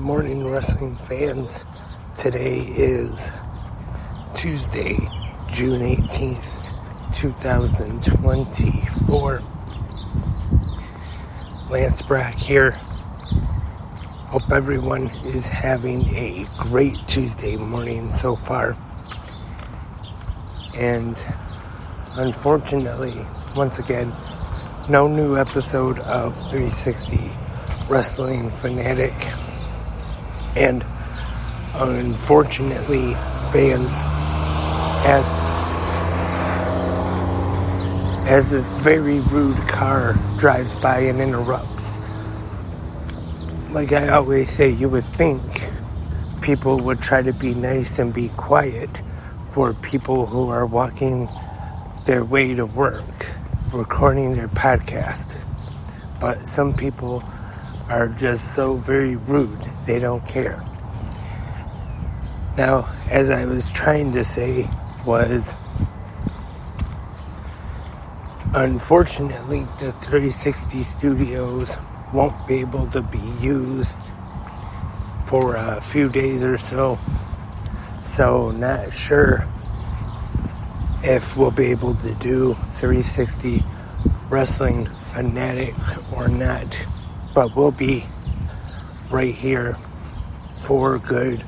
morning, wrestling fans. Today is Tuesday, June 18th, 2024. Lance Brack here. Hope everyone is having a great Tuesday morning so far. And unfortunately, once again, no new episode of 360 Wrestling Fanatic. And unfortunately, fans, as this very rude car drives by and interrupts, like I always say, you would think people would try to be nice and be quiet for people who are walking their way to work, recording their podcast. But some people are just so very rude, they don't care. Now, as I was trying to say was, unfortunately, the 360 studios won't be able to be used for a few days or so. So, not sure if we'll be able to do 360 Wrestling Fanatic or not. But we'll be right here for good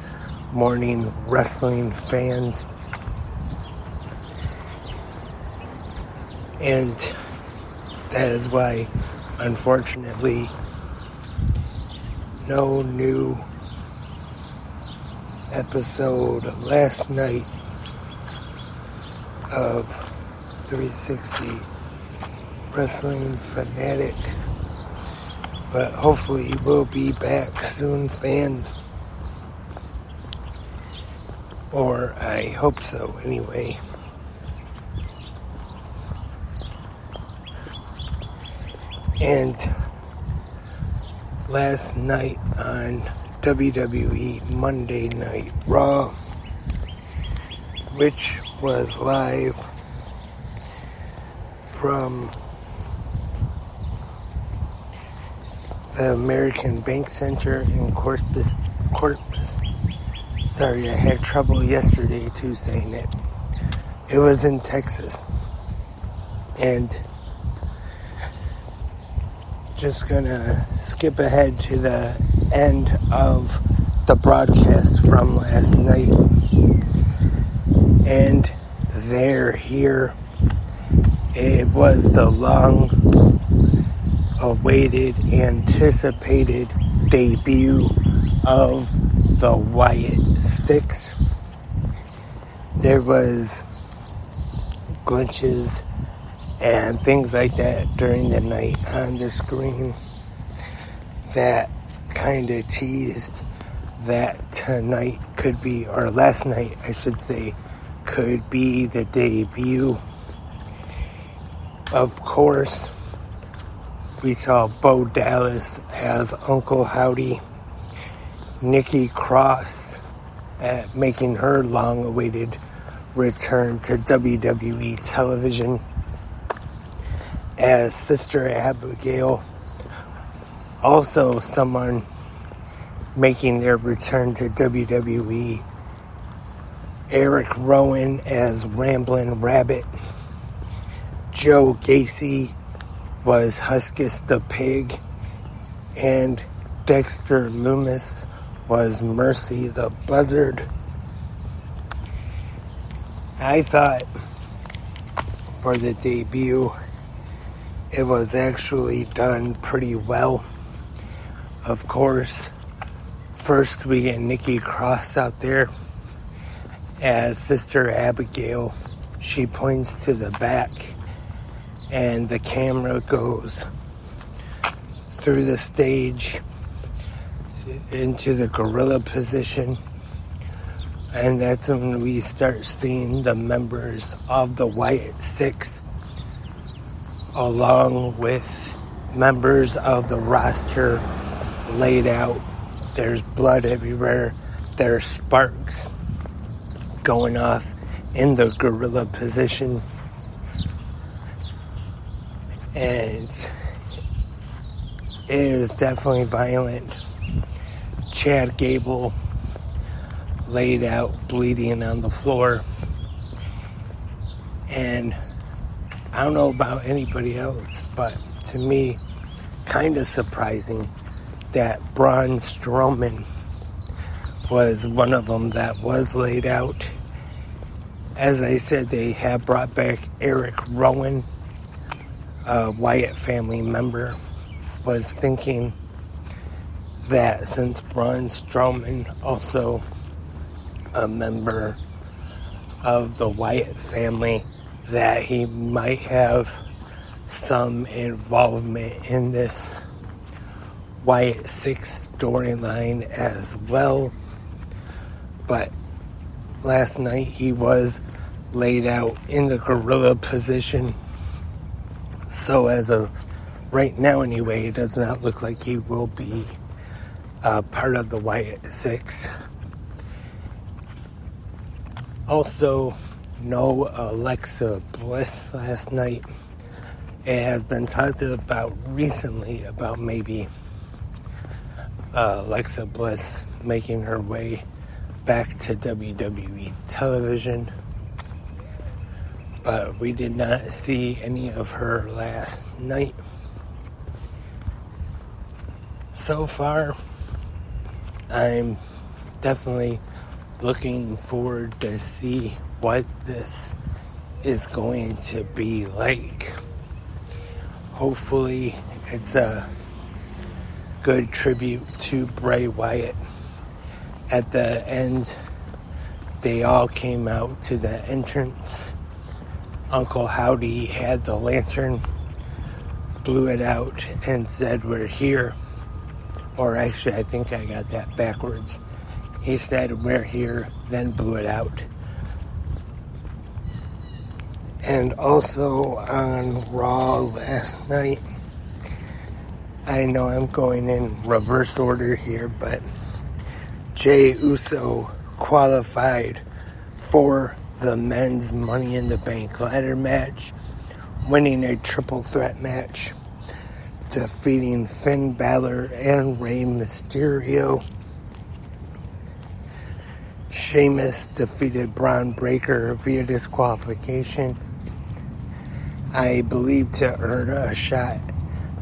morning wrestling fans. And that is why, unfortunately, no new episode last night of 360 Wrestling Fanatic. But hopefully we'll be back soon, fans. Or I hope so, anyway. And last night on WWE Monday Night Raw, which was live from the American Bank Center in Corpus. Sorry, I had trouble yesterday too saying it. It was in Texas. And just gonna skip ahead to the end of the broadcast from last night. And they're here. It was the long-awaited, anticipated debut of the Wyatt Six. There was glitches and things like that during the night on the screen that kind of teased that tonight could be, or last night I should say, could be the debut. Of course, we saw Bo Dallas as Uncle Howdy, Nikki Cross making her long-awaited return to WWE television as Sister Abigail. Also someone making their return to WWE, Eric Rowan as Ramblin' Rabbit. Joe Gacy was Huskus the Pig, and Dexter Lumis was Mercy the Buzzard. I thought for the debut it was actually done pretty well. Of course, first we get Nikki Cross out there as Sister Abigail. She points to the back and the camera goes through the stage into the gorilla position, and that's when we start seeing the members of the Wyatt Six along with members of the roster laid out. There's blood everywhere. There's sparks going off in the gorilla position. And it is definitely violent. Chad Gable laid out bleeding on the floor. And I don't know about anybody else, but to me, kind of surprising that Braun Strowman was one of them that was laid out. As I said, they have brought back Eric Rowan, a Wyatt family member. Was thinking that since Braun Strowman also a member of the Wyatt family, that he might have some involvement in this Wyatt 6 storyline as well. But last night he was laid out in the gorilla position. So as of right now anyway, it does not look like he will be part of the Wyatt 6. Also, no Alexa Bliss last night. It has been talked about recently about maybe Alexa Bliss making her way back to WWE television. But we did not see any of her last night. So far, I'm definitely looking forward to see what this is going to be like. Hopefully it's a good tribute to Bray Wyatt. At the end, they all came out to the entrance. Uncle Howdy had the lantern, blew it out, and said, "We're here." Or actually, I think I got that backwards. He said, "We're here," then blew it out. And also on Raw last night, I know I'm going in reverse order here, but Jey Uso qualified for the men's Money in the Bank ladder match, winning a triple threat match, defeating Finn Balor and Rey Mysterio. Sheamus defeated Braun Breaker via disqualification, I believe, to earn a shot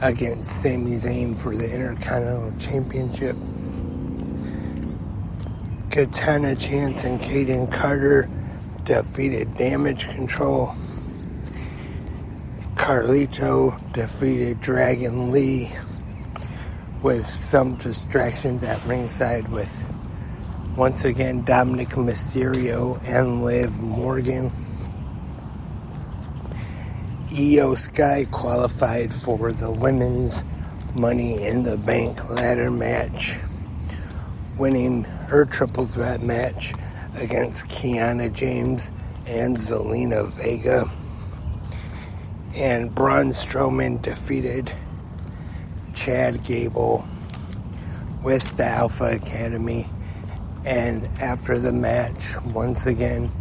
against Sami Zayn for the Intercontinental Championship. Katana Chance and Kaden Carter defeated Damage Control. Carlito defeated Dragon Lee with some distractions at ringside with, once again, Dominic Mysterio and Liv Morgan. Io Sky qualified for the women's Money in the Bank ladder match, winning her triple threat match against Kiana James and Zelina Vega. And Braun Strowman defeated Chad Gable with the Alpha Academy. And after the match, once again,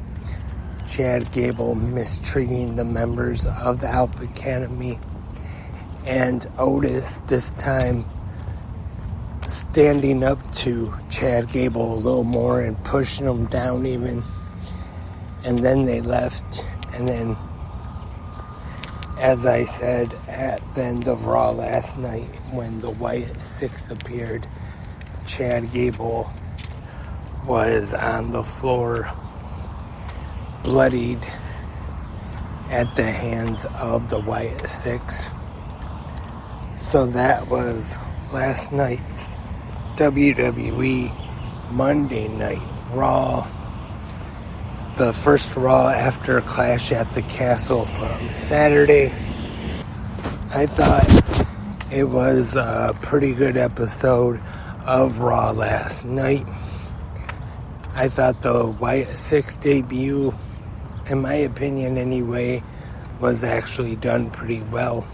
Chad Gable mistreating the members of the Alpha Academy. And Otis, this time, standing up to Chad Gable a little more and pushing him down even. And then they left. And then, as I said at the end of Raw last night, when the Wyatt 6 appeared, Chad Gable was on the floor, bloodied at the hands of the Wyatt 6. So that was last night's WWE Monday Night Raw. The first Raw after Clash at the Castle from Saturday. I thought it was a pretty good episode of Raw last night. I thought the Wyatt 6 debut, in my opinion anyway, was actually done pretty well.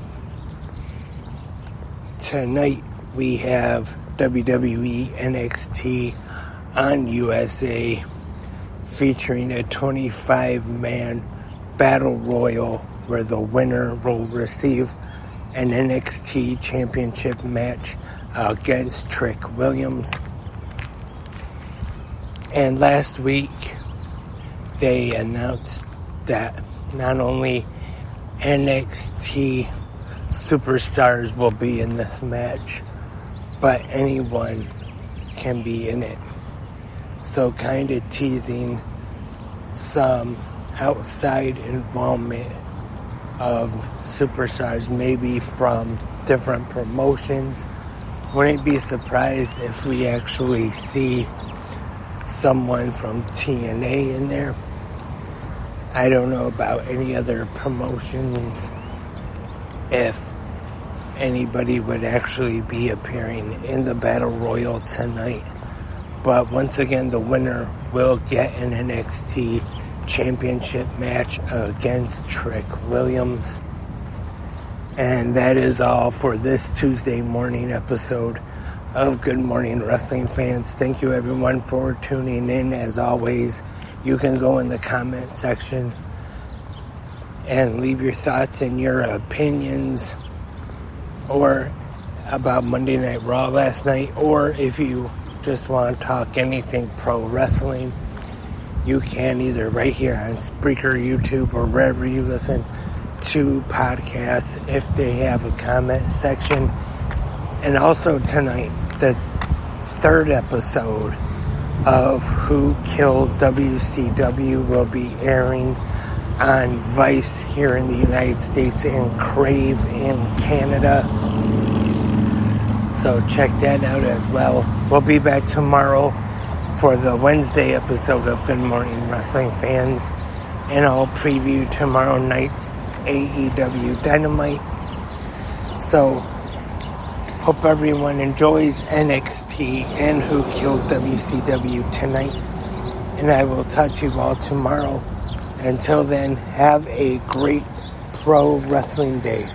Tonight we have WWE NXT on USA, featuring a 25-man battle royal where the winner will receive an NXT championship match against Trick Williams. And last week, they announced that not only NXT superstars will be in this match, but anyone can be in it. So kind of teasing some outside involvement of superstars, maybe from different promotions. Wouldn't be surprised if we actually see someone from TNA in there. I don't know about any other promotions, if anybody would actually be appearing in the Battle Royal tonight. But once again, the winner will get an NXT Championship match against Trick Williams. And that is all for this Tuesday morning episode of Good Morning Wrestling Fans. Thank you everyone for tuning in. As always, you can go in the comment section and leave your thoughts and your opinions or about Monday Night Raw last night, or if you just want to talk anything pro wrestling, you can either right here on Spreaker, YouTube, or wherever you listen to podcasts if they have a comment section. And also tonight, the third episode of Who Killed WCW will be airing on Vice here in the United States and Crave in Canada. So check that out as well. We'll be back tomorrow for the Wednesday episode of Good Morning Wrestling Fans, and I'll preview tomorrow night's AEW Dynamite. So hope everyone enjoys NXT and Who Killed WCW tonight, and I will talk to you all tomorrow. Until then, have a great pro wrestling day.